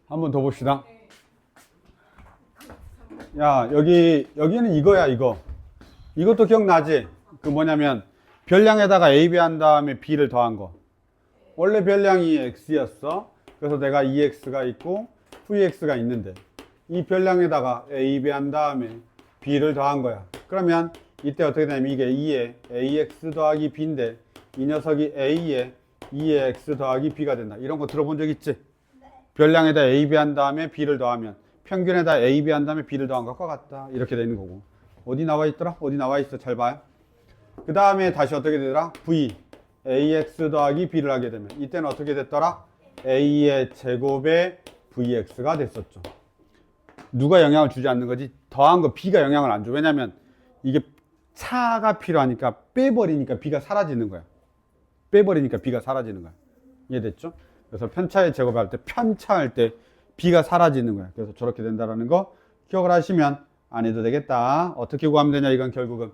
한번 더 봅시다. 야, 여기는 이거야, 이거. 이것도 기억나지? 그 뭐냐면, 별량에다가 A, B 한 다음에 B를 더한 거. 원래 별량이 X였어. 그래서 내가 EX가 있고, VX가 있는데, 이 별량에다가 A, B 한 다음에 B를 더한 거야. 그러면, 이때 어떻게 되냐면, 이게 2에 AX 더하기 B인데, 이 녀석이 A에 2에 X 더하기 B가 된다. 이런 거 들어본 적 있지? 별량에다 A, B 한 다음에 B를 더하면 평균에다 A, B 한 다음에 B를 더한 것과 같다. 이렇게 되는 거고. 어디 나와 있더라? 어디 나와 있어? 잘 봐요. 그 다음에 다시 어떻게 되더라? V, AX 더하기 B를 하게 되면 이때는 어떻게 됐더라? A의 제곱에 VX가 됐었죠. 누가 영향을 주지 않는 거지? 더한 거 B가 영향을 안 줘. 왜냐면 이게 차가 필요하니까 빼버리니까 B가 사라지는 거야. 빼버리니까 B가 사라지는 거야. 이해됐죠? 그래서 편차의 제곱할 때, 편차할 때 B가 사라지는 거야. 그래서 저렇게 된다라는 거 기억을 하시면 안 해도 되겠다. 어떻게 구하면 되냐, 이건 결국은.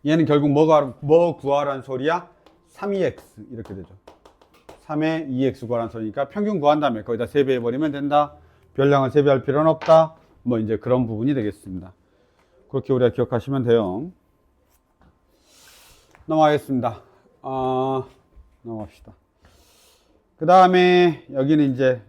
얘는 결국 뭐 구하라는 소리야? 3EX. 이렇게 되죠. 3의 2X 구하라는 소리니까 평균 구한 다음에 거기다 세배해버리면 된다. 별량을 세배할 필요는 없다. 뭐 이제 그런 부분이 되겠습니다. 그렇게 우리가 기억하시면 돼요. 넘어가겠습니다. 넘어갑시다. 그 다음에 여기는 이제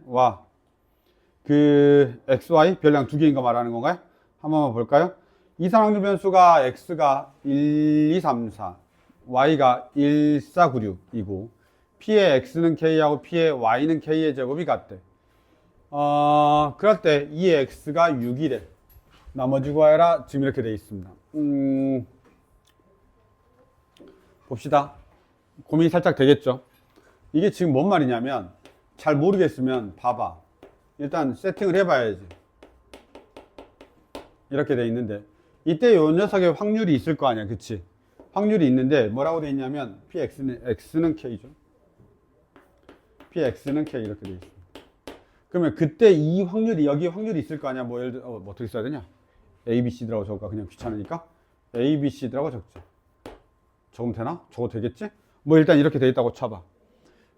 그 XY 별량 두 개인 거 말하는 건가요? 한 번만 볼까요? 이상확률 변수가 X가 1, 2, 3, 4, Y가 1, 4, 9, 6이고 P의 X는 K하고 P의 Y는 K의 제곱이 같대. 그럴 때 이 X가 6이래. 나머지 구하여라. 지금 이렇게 되어 있습니다. 봅시다. 고민이 살짝 되겠죠? 이게 지금 뭔 말이냐면 잘 모르겠으면 봐봐. 일단 세팅을 해봐야지. 이렇게 돼 있는데 이때 요 녀석의 확률이 있을 거 아니야, 그치? 확률이 있는데 뭐라고 돼 있냐면 X는 K죠. PX는 K 이렇게 돼 있어. 그러면 그때 이 확률이 여기 확률이 있을 거 아니야. 뭐 예를 들어 뭐 어떻게 써야 되냐? A, B, C라고 적을까? 그냥 귀찮으니까 A, B, C라고 적지. 적으면 되나? 적어도 되겠지? 뭐 일단 이렇게 돼 있다고 쳐봐.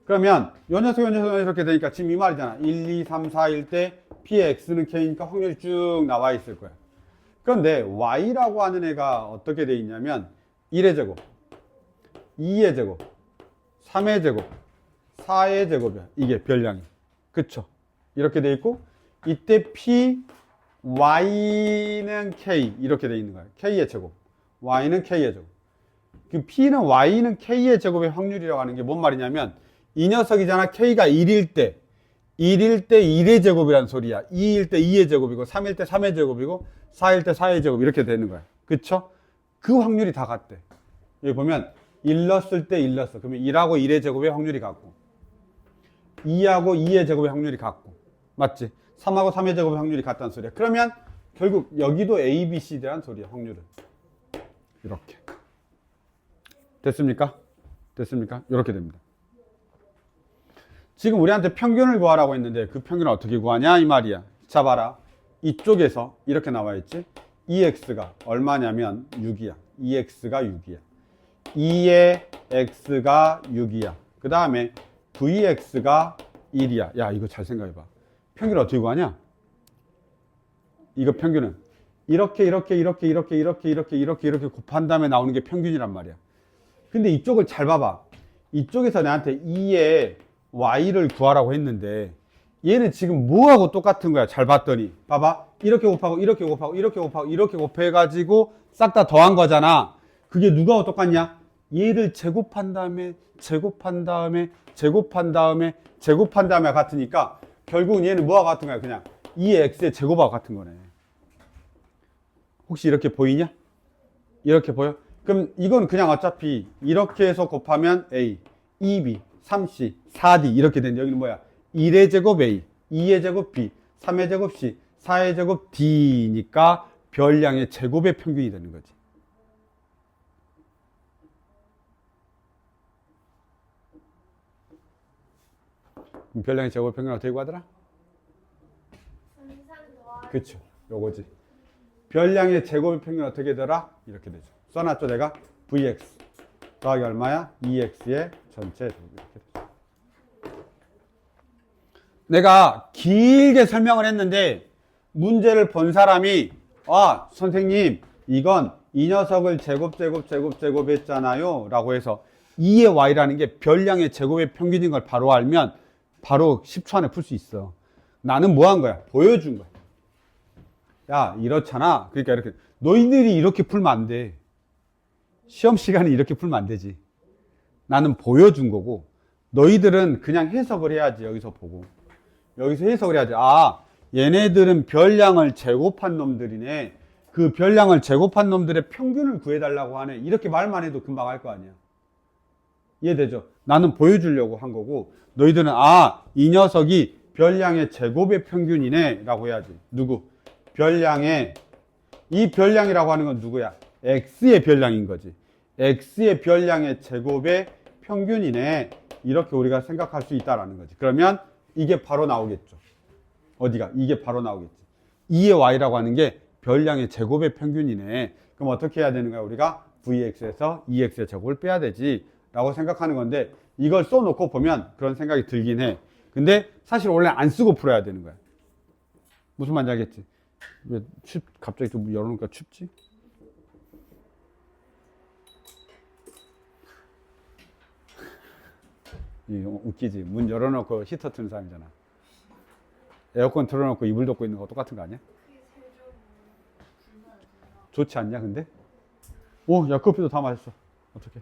그러면 요 녀석 이렇게 되니까 지금 이 말이잖아. 1, 2, 3, 4일 때 P의 X는 K니까 확률이 쭉 나와 있을 거야. 그런데 Y라고 하는 애가 어떻게 돼 있냐면 1의 제곱, 2의 제곱, 3의 제곱, 4의 제곱이야. 이게 별량이. 그쵸? 이렇게 돼 있고 이때 P, Y는 K 이렇게 돼 있는 거야. K의 제곱, Y는 K의 제곱. 그 P는 Y는 K의 제곱의 확률이라고 하는 게 뭔 말이냐면 이 녀석이잖아. K가 1일 때 1의 제곱이란 소리야. 2일 때 2의 제곱이고 3일 때 3의 제곱이고 4일 때 4의 제곱 이렇게 되는 거야. 그쵸? 그 확률이 다 같대. 여기 보면 1 넣었을 때 1 넣었어. 그러면 1하고 1의 제곱의 확률이 같고 2하고 2의 제곱의 확률이 같고 맞지? 3하고 3의 제곱의 확률이 같다는 소리야. 그러면 결국 여기도 A, B, C 대한 소리야. 확률은 이렇게 됐습니까? 됐습니까? 이렇게 됩니다. 지금 우리한테 평균을 구하라고 했는데 그 평균을 어떻게 구하냐 이 말이야. 자 봐라. 이쪽에서 이렇게 나와 있지. EX가 얼마냐면 6이야. EX가 6이야. 2의 X가 6이야. 그 다음에 VX가 1이야. 야 이거 잘 생각해봐. 평균을 어떻게 구하냐? 이거 평균은 이렇게 곱한 다음에 나오는 게 평균이란 말이야. 근데 이쪽을 잘 봐봐. 이쪽에서 나한테 2의 Y를 구하라고 했는데 얘는 지금 뭐하고 똑같은 거야. 잘 봤더니 봐봐. 이렇게 곱하고 이렇게 곱하고 이렇게 곱하고 이렇게 곱해가지고 싹 다 더한 거잖아. 그게 누가와 똑같냐? 얘를 제곱한 다음에 제곱한 다음에 제곱한 다음에 제곱한 다음에 같으니까 결국은 얘는 뭐와 같은 거야? 그냥 2의 X의 제곱하고 같은 거네. 혹시 이렇게 보이냐? 이렇게 보여? 그럼 이건 그냥 어차피 이렇게 해서 곱하면 A, 2B, 3C, 4D 이렇게 되는데 여기는 뭐야? 1의 제곱 A, 2의 제곱 B, 3의 제곱 C, 4의 제곱 D니까 별량의 제곱의 평균이 되는 거지. 그럼 별량의 제곱의 평균을 어떻게 구하더라? 그쵸. 요거지. 별량의 제곱의 평균 어떻게 되더라? 이렇게 되죠. 써놨죠, 내가? VX 더하기 얼마야? EX의 전체 제곱. 이렇게 되죠. 내가 길게 설명을 했는데 문제를 본 사람이 아 선생님 이건 이 녀석을 제곱 했잖아요 라고 해서 2의 y라는 게 별량의 제곱의 평균인 걸 바로 알면 바로 10초 안에 풀 수 있어. 나는 뭐 한 거야? 보여준 거야. 야 이렇잖아. 그러니까 이렇게 너희들이 이렇게 풀면 안 돼. 시험 시간에 이렇게 풀면 안 되지. 나는 보여준 거고 너희들은 그냥 해석을 해야지. 여기서 보고 여기서 해석을 해야지. 아 얘네들은 별량을 제곱한 놈들이네. 그 별량을 제곱한 놈들의 평균을 구해달라고 하네. 이렇게 말만 해도 금방 알 거 아니야. 이해되죠? 나는 보여주려고 한 거고 너희들은 아 이 녀석이 별량의 제곱의 평균이네 라고 해야지. 누구? 별량의 이 별량이라고 하는 건 누구야? x의 별량인 거지. x의 별량의 제곱의 평균이네. 이렇게 우리가 생각할 수 있다라는 거지. 그러면 이게 바로 나오겠죠. 어디가? 이게 바로 나오겠지. 2의 y라고 하는 게 별량의 제곱의 평균이네. 그럼 어떻게 해야 되는 거야? 우리가 vx에서 2x의 제곱을 빼야 되지 라고 생각하는 건데 이걸 써놓고 보면 그런 생각이 들긴 해. 근데 사실 원래 안 쓰고 풀어야 되는 거야. 무슨 말인지 알겠지? 왜 갑자기 좀 열어놓으니까 춥지? 웃기지? 문 열어놓고 히터 트는 사람이잖아. 에어컨 틀어놓고 이불 덮고 있는 거 똑같은 거 아니야? 좋지 않냐 근데? 오, 야 커피도 다 마셨어. 어떡해.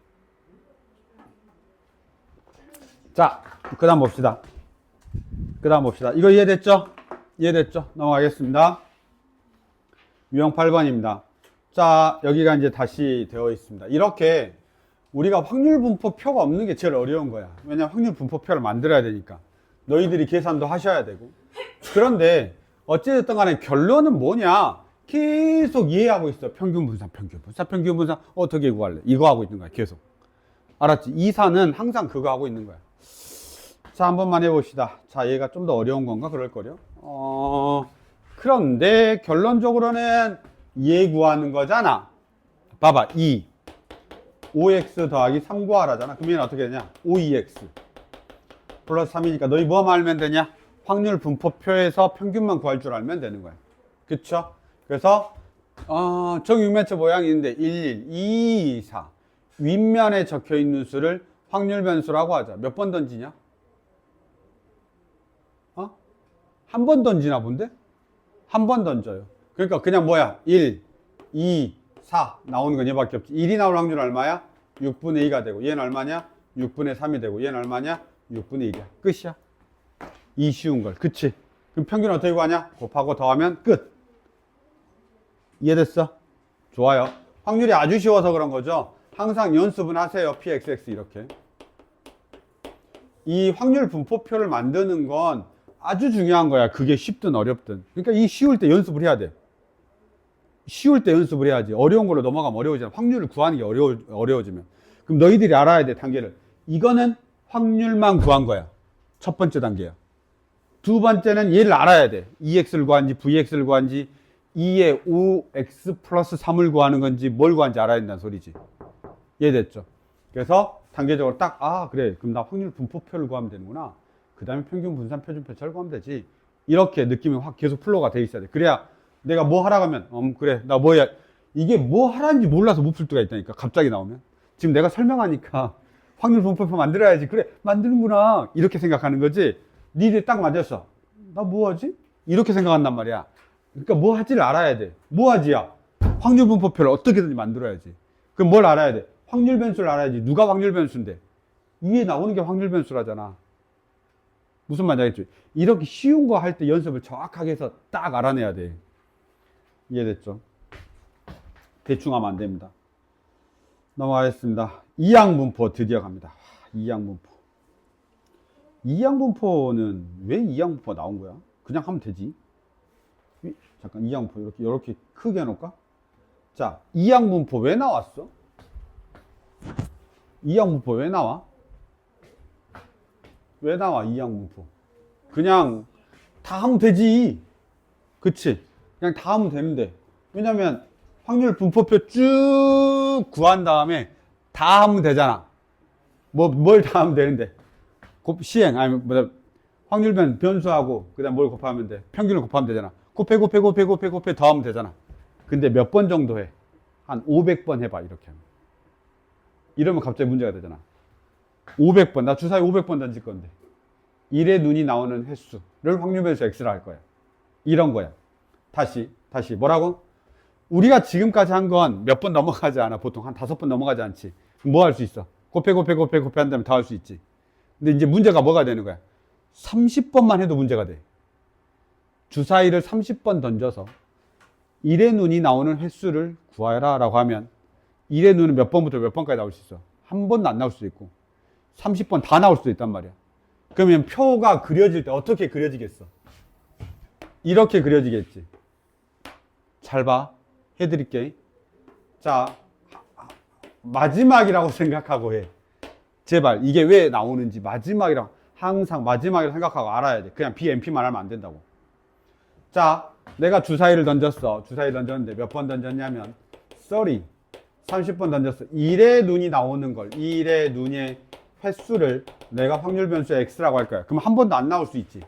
자, 그 다음 봅시다. 이거 이해됐죠? 이해됐죠? 넘어가겠습니다. 유형 8번입니다. 자, 여기가 이제 다시 되어 있습니다. 이렇게 우리가 확률 분포표가 없는 게 제일 어려운 거야. 왜냐면 확률 분포표를 만들어야 되니까. 너희들이 계산도 하셔야 되고. 그런데 어찌됐든 간에 결론은 뭐냐? 계속 이해하고 있어. 평균 분산. 어떻게 구할래? 이거 하고 있는 거야. 계속. 알았지? 이사는 항상 그거 하고 있는 거야. 자, 한 번만 해봅시다. 자, 얘가 좀 더 어려운 건가? 그럴걸요? 그런데 결론적으로는 얘 구하는 거잖아. 봐봐. 5x 더하기 3 구하라잖아. 그럼 얘는 어떻게 되냐? 5EX 플러스 3이니까 너희 뭐 알면 되냐? 확률 분포표에서 평균만 구할 줄 알면 되는 거야. 그쵸? 그래서 정육면체 모양이 있는데 1, 2, 4 윗면에 적혀있는 수를 확률 변수라고 하자. 몇 번 던지냐? 한 번 던지나 본데? 한 번 던져요. 그러니까 그냥 뭐야? 1, 2, 4 나오는 건 얘밖에 없지. 1이 나올 확률 얼마야? 6분의 2가 되고 얘는 얼마냐? 6분의 3이 되고 얘는 얼마냐? 6분의 1이야. 끝이야. 이 쉬운 걸. 그치? 그럼 평균 어떻게 구하냐? 곱하고 더하면 끝. 이해됐어? 좋아요. 확률이 아주 쉬워서 그런 거죠. 항상 연습은 하세요. pxx 이렇게. 이 확률 분포표를 만드는 건 아주 중요한 거야. 그게 쉽든 어렵든. 그러니까 이 쉬울 때 연습을 해야 돼. 쉬울 때 연습을 해야지. 어려운 걸로 넘어가면 어려워지잖아. 확률을 구하는 게 어려워지면. 그럼 너희들이 알아야 돼, 단계를. 이거는 확률만 구한 거야. 첫 번째 단계야. 두 번째는 얘를 알아야 돼. 2x를 구한지, vx를 구한지, 2에 5x 플러스 3을 구하는 건지, 뭘 구한지 알아야 된다는 소리지. 이해됐죠? 그래서 단계적으로 딱, 그래. 그럼 나 확률 분포표를 구하면 되는구나. 그 다음에 평균 분산 표준표 절구하면 되지. 이렇게 느낌이 확 계속 플로우가 돼 있어야 돼. 그래야 내가 뭐 하라고 하면 그래 나 뭐야 이게 뭐 하라는지 몰라서 못 풀 때가 있다니까. 갑자기 나오면 지금 내가 설명하니까 확률 분포표 만들어야지. 그래 만드는구나 이렇게 생각하는 거지. 니들 딱 맞았어. 나 뭐 하지? 이렇게 생각한단 말이야. 그러니까 뭐 할지를 알아야 돼. 뭐 하지야? 확률 분포표를 어떻게든지 만들어야지. 그럼 뭘 알아야 돼? 확률 변수를 알아야지. 누가 확률 변수인데? 위에 나오는 게 확률 변수라잖아. 무슨 말인지 알겠지? 이렇게 쉬운 거 할 때 연습을 정확하게 해서 딱 알아내야 돼. 이해됐죠? 대충 하면 안 됩니다. 넘어가겠습니다. 이항분포 드디어 갑니다. 이항분포. 이항분포는 왜 이항분포가 나온 거야? 그냥 하면 되지. 잠깐 이항분포 이렇게 크게 해놓을까? 자, 이항분포 왜 나왔어? 이항분포 왜 나와? 왜 나와 이항분포? 그냥 다 하면 되지. 그치? 그냥 다 하면 되는데. 왜냐면 확률 분포표 쭉 구한 다음에 다 하면 되잖아. 뭘 다 하면 되는데. 시행 아니면 확률 변수하고 그다음 뭘 곱하면 돼? 평균을 곱하면 되잖아. 곱해 더하면 되잖아. 근데 몇 번 정도 해? 한 500번 해봐. 이렇게 하면. 이러면 갑자기 문제가 되잖아. 500번. 나 주사위 500번 던질 건데 1의 눈이 나오는 횟수를 확률 변수 x라 할 거야. 이런 거야. 다시 뭐라고? 우리가 지금까지 한 건 몇 번 넘어가지 않아. 보통 한 5번 넘어가지 않지. 뭐 할 수 있어? 곱해 한 다음에 더 할 수 있지. 근데 이제 문제가 뭐가 되는 거야? 30번만 해도 문제가 돼. 주사위를 30번 던져서 1의 눈이 나오는 횟수를 구하라 라고 하면 1의 눈은 몇 번부터 몇 번까지 나올 수 있어? 한 번도 안 나올 수도 있고 30번 다 나올 수도 있단 말이야. 그러면 표가 그려질 때 어떻게 그려지겠어? 이렇게 그려지겠지. 잘 봐. 해드릴게. 자, 마지막이라고 생각하고 해. 제발 이게 왜 나오는지 마지막이라고 항상 마지막이라고 생각하고 알아야 돼. 그냥 BMP만 하면 안 된다고. 자, 내가 주사위를 던졌어. 주사위 던졌는데 몇 번 던졌냐면 30번 던졌어. 1의 눈이 나오는 걸 1의 눈의 횟수를 내가 확률 변수 x라고 할 거야. 그럼 한 번도 안 나올 수 있지.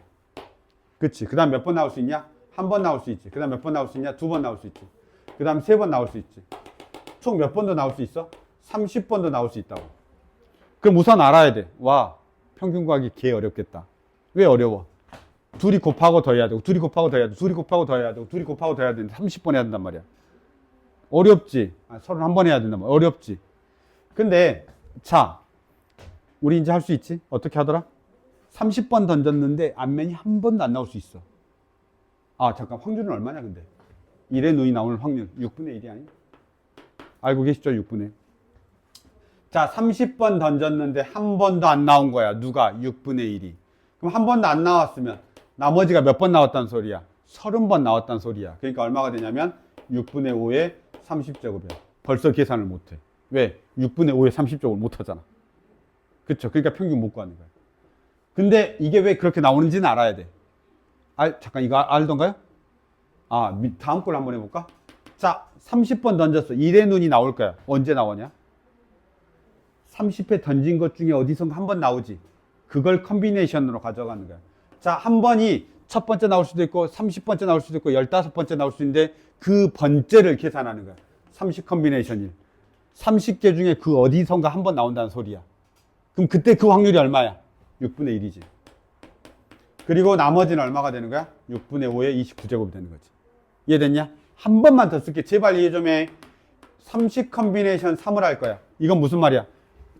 그치? 그 다음 몇 번 나올 수 있냐? 한 번 나올 수 있지. 그 다음 몇 번 나올 수 있냐? 2번 나올 수 있지. 그 다음 3번 나올 수 있지. 총 몇 번도 나올 수 있어? 30번도 나올 수 있다고. 그럼 우선 알아야 돼. 와, 평균 구하기 개 어렵겠다. 왜 어려워? 둘이 곱하고 더해야 되고, 둘이 곱하고 더해야 되고, 둘이 곱하고 더해야 되고, 둘이 곱하고 더해야 되는데 30번 해야 된단 말이야. 어렵지? 31번 해야 된단 말이야. 어렵지? 근데, 자, 우리 이제 할 수 있지? 어떻게 하더라? 30번 던졌는데 앞면이 한 번도 안 나올 수 있어. 아, 잠깐, 확률은 얼마냐, 근데? 1의 눈이 나오는 확률. 6분의 1이 아니? 알고 계시죠? 6분의 1. 자, 30번 던졌는데 한 번도 안 나온 거야. 누가? 6분의 1이. 그럼 한 번도 안 나왔으면 나머지가 몇 번 나왔다는 소리야? 30번 나왔다는 소리야. 그러니까 얼마가 되냐면 6분의 5의 30제곱이야. 벌써 계산을 못해. 왜? 6분의 5의 30제곱을 못하잖아. 그쵸? 그러니까 평균 못 구하는 거야. 근데 이게 왜 그렇게 나오는지는 알아야 돼. 잠깐 이거 알던가요? 다음 걸 한번 해볼까? 자, 30번 던졌어. 1의 눈이 나올 거야. 언제 나오냐? 30회 던진 것 중에 어디선가 한 번 나오지. 그걸 컨비네이션으로 가져가는 거야. 자, 한 번이 첫 번째 나올 수도 있고 30번째 나올 수도 있고 15번째 나올 수 있는데 그 번째를 계산하는 거야. 30 컨비네이션 1. 30개 중에 그 어디선가 한 번 나온다는 소리야. 그럼 그때 그 확률이 얼마야? 6분의 1이지. 그리고 나머지는 얼마가 되는 거야? 6분의 5의 29제곱이 되는 거지. 이해됐냐? 한 번만 더 쓸게. 제발 이해 좀 해. 30 컨비네이션 3을 할 거야. 이건 무슨 말이야?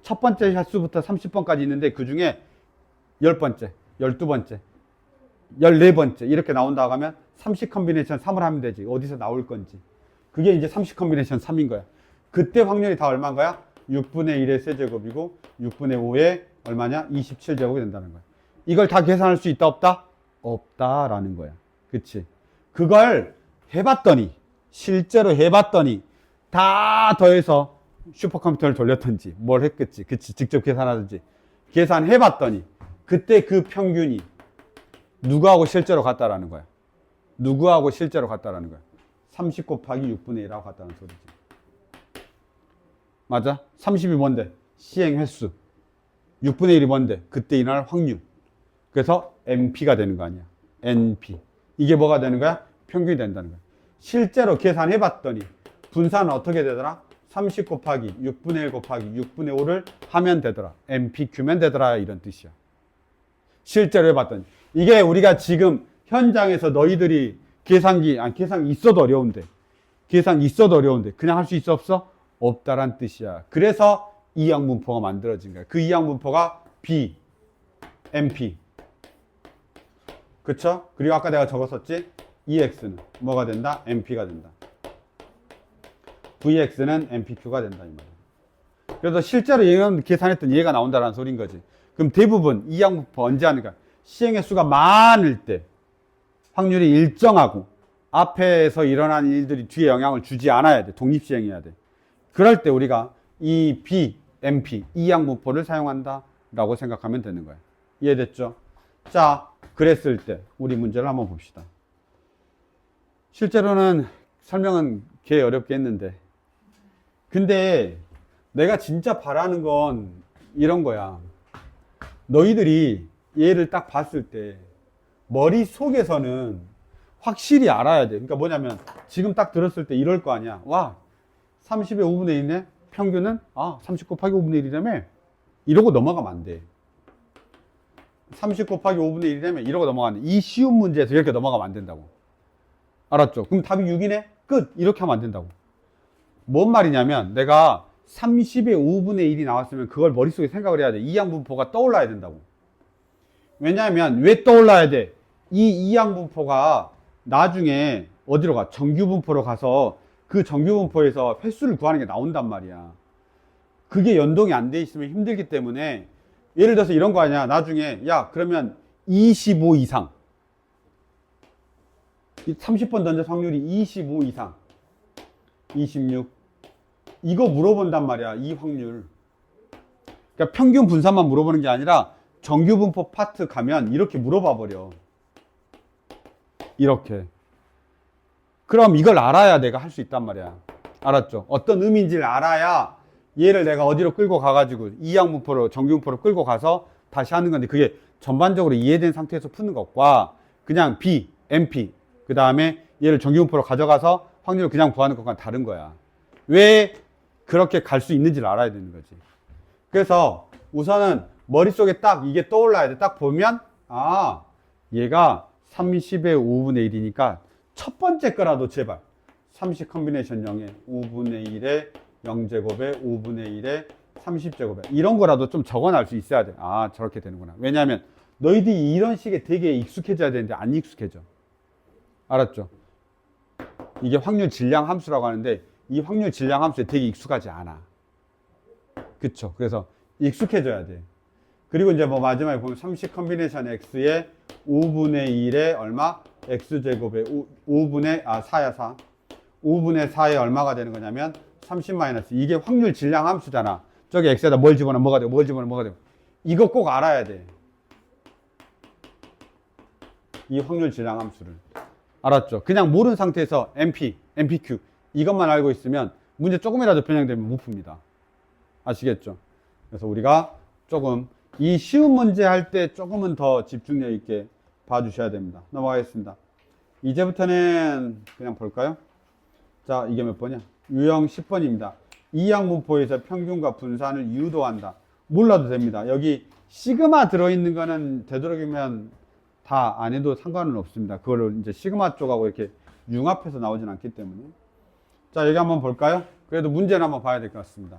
첫 번째 샷수부터 30번까지 있는데 그 중에 10번째, 12번째, 14번째 이렇게 나온다고 하면 30 컨비네이션 3을 하면 되지. 어디서 나올 건지. 그게 이제 30 컨비네이션 3인 거야. 그때 확률이 다 얼마인 거야? 6분의 1의 세제곱이고 6분의 5의 얼마냐? 27제곱이 된다는 거야. 이걸 다 계산할 수 있다 없다? 없다라는 거야. 그치? 그걸 해봤더니 실제로 해봤더니 다 더해서 슈퍼컴퓨터를 돌렸든지 뭘 했겠지. 그치? 직접 계산하든지 계산해봤더니 그때 그 평균이 누구하고 실제로 같다라는 거야. 누구하고 실제로 같다라는 거야. 30 곱하기 6분의 1하고 같다는 소리지. 맞아? 30이 뭔데? 시행 횟수. 6분의 1이 뭔데? 그때 일어날 확률. 그래서 NP가 되는 거 아니야. NP. 이게 뭐가 되는 거야? 평균이 된다는 거야. 실제로 계산해봤더니 분산은 어떻게 되더라? 30 곱하기 6분의 1 곱하기 6분의 5를 하면 되더라. NPQ면 되더라. 이런 뜻이야. 실제로 해봤더니. 이게 우리가 지금 현장에서 너희들이 계산기 있어도 어려운데. 계산 있어도 어려운데. 그냥 할 수 있어 없어? 없다란 뜻이야. 그래서 이항 분포가 만들어진 거야. 그 이항 분포가 B, NP. 그쵸? 그리고 아까 내가 적었었지? EX는 뭐가 된다? NP가 된다. VX는 NPQ가 된다. 이 말이야. 그래서 실제로 얘는 계산했더니 얘가 나온다는 소린 거지. 그럼 대부분 이항 분포 언제 하는가? 시행의 수가 많을 때 확률이 일정하고 앞에서 일어난 일들이 뒤에 영향을 주지 않아야 돼. 독립시행해야 돼. 그럴 때 우리가 이 B, NP, 이항 분포를 사용한다 라고 생각하면 되는 거야. 이해됐죠? 자, 그랬을 때 우리 문제를 한번 봅시다. 실제로는 설명은 개 어렵게 했는데 근데 내가 진짜 바라는 건 이런 거야. 너희들이 얘를 딱 봤을 때 머릿속에서는 확실히 알아야 돼. 그러니까 뭐냐면 지금 딱 들었을 때 이럴 거 아니야. 와, 30의 5분의 1이네. 평균은 30 곱하기 5분의 1이라며. 이러고 넘어가면 안 돼. 30 곱하기 5분의 1이라며 이러고 넘어가면 돼. 이 쉬운 문제에서 이렇게 넘어가면 안 된다고. 알았죠? 그럼 답이 6이네? 끝! 이렇게 하면 안 된다고. 뭔 말이냐면 내가 30의 5분의 1이 나왔으면 그걸 머릿속에 생각을 해야 돼. 이항분포가 떠올라야 된다고. 왜냐하면 왜 떠올라야 돼? 이 이항분포가 나중에 어디로 가? 정규분포로 가서 그 정규분포에서 횟수를 구하는 게 나온단 말이야. 그게 연동이 안 돼 있으면 힘들기 때문에 예를 들어서 이런 거 아니야. 나중에 야 그러면 25 이상 30번 던져 확률이 25 이상 26 이거 물어본단 말이야. 이 확률. 그러니까 평균 분산만 물어보는 게 아니라 정규분포 파트 가면 이렇게 물어봐 버려. 이렇게. 그럼 이걸 알아야 내가 할 수 있단 말이야. 알았죠? 어떤 의미인지를 알아야 얘를 내가 어디로 끌고 가가지고 이항분포로 정규분포로 끌고 가서 다시 하는 건데 그게 전반적으로 이해된 상태에서 푸는 것과 그냥 B, MP 그 다음에 얘를 정규분포로 가져가서 확률을 그냥 구하는 것과는 다른 거야. 왜 그렇게 갈 수 있는지를 알아야 되는 거지. 그래서 우선은 머릿속에 딱 이게 떠올라야 돼. 딱 보면 얘가 30의 5분의 1이니까 첫 번째 거라도 제발 30 컨비네이션 0에 5분의 1에 0제곱에 5분의 1에 30제곱에 이런 거라도 좀 적어놔 수 있어야 돼. 저렇게 되는구나. 왜냐하면 너희들이 이런 식에 되게 익숙해져야 되는데 안 익숙해져. 알았죠? 이게 확률 질량 함수라고 하는데 이 확률 질량 함수에 되게 익숙하지 않아. 그쵸? 그래서 익숙해져야 돼. 그리고 이제 뭐 마지막에 보면 30 컨비네이션 x에 5분의 1에 얼마? x제곱에 5분의 4야 4. 5분의 4에 얼마가 되는 거냐면 30 마이너스 이게 확률 질량 함수잖아. 저기 x에다 뭘 집어넣어 뭐가 되고 뭘 집어넣어 뭐가 되고 이거 꼭 알아야 돼. 이 확률 질량 함수를. 알았죠? 그냥 모르는 상태에서 MP, MPQ 이것만 알고 있으면 문제 조금이라도 변형되면 못 풉니다. 아시겠죠? 그래서 우리가 조금 이 쉬운 문제 할 때 조금은 더 집중력 있게 봐주셔야 됩니다. 넘어가겠습니다. 이제부터는 그냥 볼까요? 자, 이게 몇 번이야? 유형 10번입니다. 이항분포에서 평균과 분산을 유도한다. 몰라도 됩니다. 여기 시그마 들어있는 거는 되도록이면 다 안 해도 상관은 없습니다. 그거를 이제 시그마 쪽하고 이렇게 융합해서 나오진 않기 때문에. 자, 여기 한번 볼까요? 그래도 문제는 한번 봐야 될 것 같습니다.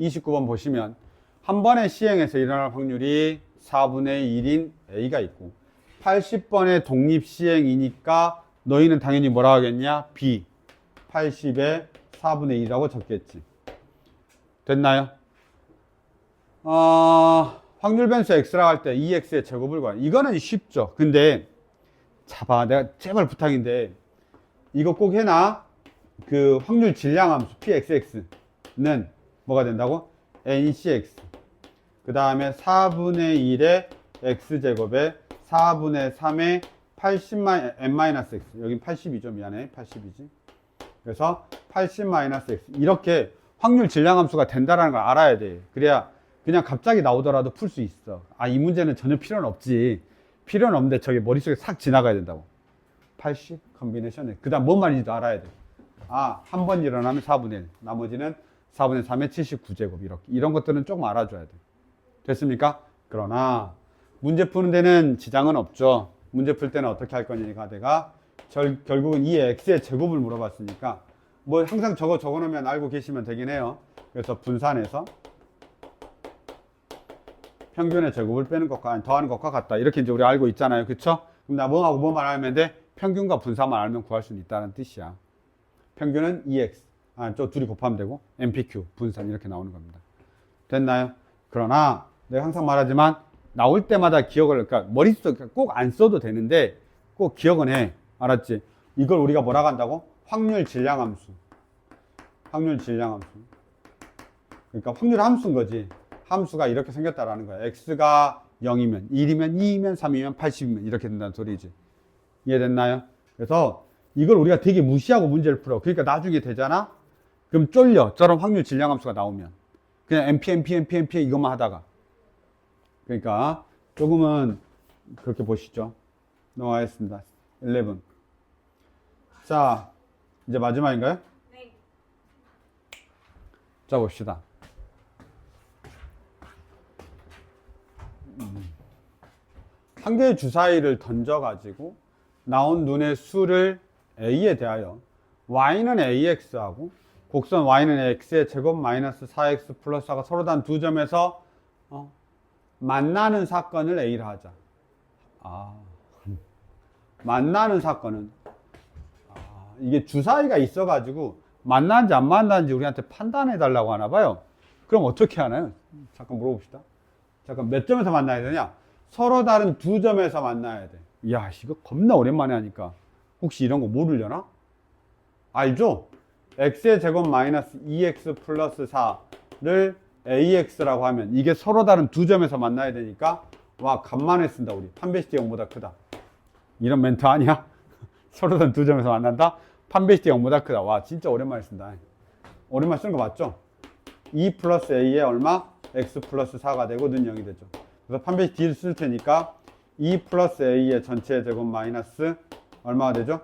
29번 보시면 한 번의 시행에서 일어날 확률이 4분의 1인 A가 있고 80번의 독립시행이니까 너희는 당연히 뭐라 하겠냐? B 80에 4분의 1이라고 적겠지. 됐나요? 확률 변수 x라고 할 때 2x의 제곱을 구하는 이거는 쉽죠. 근데 자봐 내가 제발 부탁인데 이거 꼭 해놔. 그 확률 질량 함수 pxx는 뭐가 된다고? ncx 그 다음에 4분의 1의 x제곱에 4분의 3의 80-n-x 여긴 80이죠. 미안해 80이지. 그래서 80-x 이렇게 확률 질량 함수가 된다는 걸 알아야 돼. 그래야 그냥 갑자기 나오더라도 풀 수 있어. 이 문제는 전혀 필요는 없지. 필요는 없는데 저게 머릿속에 싹 지나가야 된다고. 80 컨비네이션 그 다음 뭔 말인지도 알아야 돼. 한 번 일어나면 4분의 1 나머지는 4분의 3의 79제곱 이렇게 이런 것들은 조금 알아줘야 돼. 됐습니까? 그러나 문제 푸는 데는 지장은 없죠. 문제 풀 때는 어떻게 할 거니까 내가 결국은 이 x의 제곱을 물어봤으니까 뭐 항상 적어놓으면 알고 계시면 되긴 해요. 그래서 분산해서 평균의 제곱을 빼는 것과 아니 더하는 것과 같다. 이렇게 이제 우리 알고 있잖아요. 그쵸? 그럼 나 뭐하고 뭐만 알면 돼? 평균과 분산만 알면 구할 수 있다는 뜻이야. 평균은 EX. 저 둘이 곱하면 되고 MPQ 분산 이렇게 나오는 겁니다. 됐나요? 그러나 내가 항상 말하지만 나올 때마다 기억을 그러니까 머릿속에 꼭 안 써도 되는데 꼭 기억은 해. 알았지? 이걸 우리가 뭐라고 한다고? 확률 질량 함수. 확률 질량 함수. 그러니까 확률 함수인 거지. 함수가 이렇게 생겼다라는 거야. x가 0이면 1이면 2이면 3이면 80이면 이렇게 된다는 소리지. 이해됐나요? 그래서 이걸 우리가 되게 무시하고 문제를 풀어. 그러니까 나중에 되잖아? 그럼 쫄려. 저런 확률 질량 함수가 나오면. 그냥 MP 이것만 하다가. 그러니까 조금은 그렇게 보시죠. 넘어가겠습니다. 11. 자, 이제 마지막인가요? 네. 자, 봅시다. 한 개의 주사위를 던져가지고 나온 눈의 수를 a에 대하여 y는 ax하고 곡선 y는 x의 제곱 마이너스 4x 플러스 4가 서로 단 두 점에서 만나는 사건을 a를 하자. 만나는 사건은 이게 주사위가 있어가지고 만나는지 안 만나는지 우리한테 판단해 달라고 하나 봐요. 그럼 어떻게 하나요? 잠깐 물어봅시다. 잠깐 몇 점에서 만나야 되냐? 서로 다른 두 점에서 만나야 돼. 이야, 이거 겁나 오랜만에 하니까 혹시 이런 거 모르려나? 알죠? x의 제곱 마이너스 2x 플러스 4를 ax라고 하면 이게 서로 다른 두 점에서 만나야 되니까 와, 간만에 쓴다. 우리 판베시티 0보다 크다. 이런 멘트 아니야? 서로 다른 두 점에서 만난다? 판베시티 0보다 크다. 와, 진짜 오랜만에 쓴다. 오랜만에 쓰는 거 맞죠? 2 플러스 a에 얼마? x 플러스 4가 되고 는 0이 되죠. 그래서 판베시 D를 쓸 테니까 2 플러스 A의 전체 제곱 마이너스 얼마가 되죠?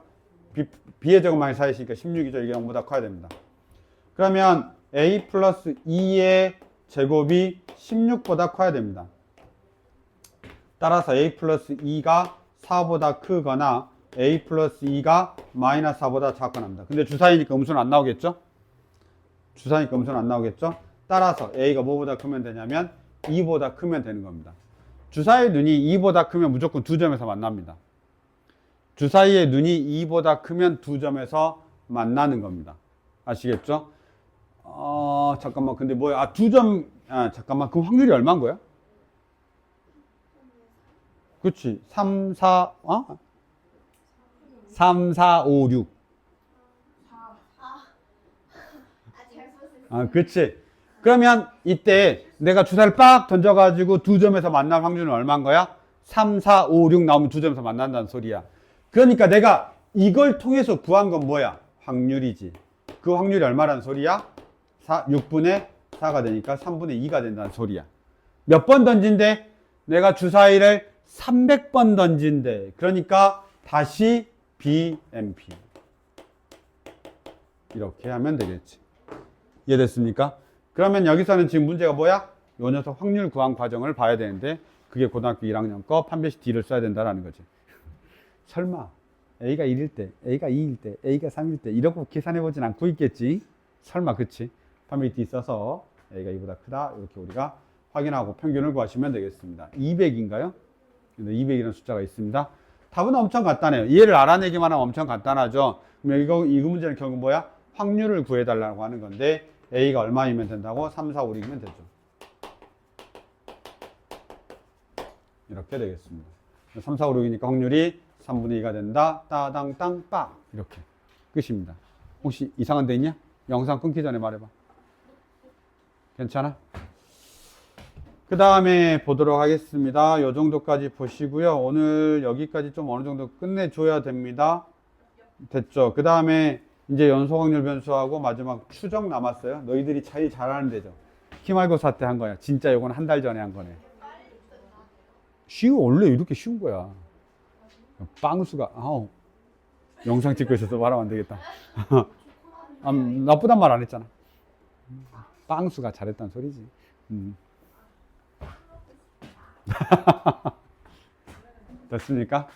B의 제곱 마이너스 4이니까 16이죠. 이게 0보다 커야 됩니다. 그러면 A 플러스 2의 제곱이 16보다 커야 됩니다. 따라서 A 플러스 2가 4보다 크거나 A 플러스 2가 마이너스 4보다 작거나 합니다. 근데 주사위니까 음수는 안 나오겠죠? 주사위니까 음수는 안 나오겠죠? 따라서 A가 뭐보다 크면 되냐면 2보다 크면 되는 겁니다. 주사위의 눈이 2보다 크면 무조건 두 점에서 만납니다. 주사위의 눈이 2보다 크면 두 점에서 만나는 겁니다. 아시겠죠? 잠깐만, 근데 뭐야? 잠깐만, 그 확률이 얼마인 거야? 그치. 3, 4, 3, 4, 5, 6. 그치. 그러면 이때 내가 주사를 빡 던져가지고 두 점에서 만날 확률은 얼마인 거야? 3, 4, 5, 6 나오면 두 점에서 만난다는 소리야. 그러니까 내가 이걸 통해서 구한 건 뭐야? 확률이지. 그 확률이 얼마라는 소리야? 6분의 4가 되니까 3분의 2가 된다는 소리야. 몇 번 던진대? 내가 주사위를 300번 던진대. 그러니까 다시 BMP. 이렇게 하면 되겠지. 이해됐습니까? 그러면 여기서는 지금 문제가 뭐야? 요 녀석 확률 구한 과정을 봐야 되는데 그게 고등학교 1학년 거 판별식 D를 써야 된다라는 거지. 설마 A가 1일 때, A가 2일 때, A가 3일 때 이러고 계산해보진 않고 있겠지? 설마 그치? 판별식 D 써서 A가 2보다 크다 이렇게 우리가 확인하고 평균을 구하시면 되겠습니다. 200인가요? 200이라는 숫자가 있습니다. 답은 엄청 간단해요. 얘를 알아내기만 하면 엄청 간단하죠. 그럼 이 문제는 결국 뭐야? 확률을 구해달라고 하는 건데 A가 얼마이면 된다고? 3, 4, 5, 6이면 되죠. 이렇게 되겠습니다. 3, 4, 5, 6이니까 확률이 3분의 2가 된다. 따당, 땅, 빠. 이렇게. 끝입니다. 혹시 이상한 데 있냐? 영상 끊기 전에 말해봐. 괜찮아? 그 다음에 보도록 하겠습니다. 요 정도까지 보시고요. 오늘 여기까지 좀 어느 정도 끝내줘야 됩니다. 됐죠? 그 다음에 이제 연소확률 변수하고 마지막 추정 남았어요. 너희들이 차이 잘하는 데죠. 기말고사 때 한 거야. 진짜 요건 한 달 전에 한 거네. 원래 이렇게 쉬운 거야. 빵수가, 영상 찍고 있어서 말하면 안 되겠다. 나쁘단 말 안 했잖아. 빵수가 잘했다는 소리지. 됐습니까?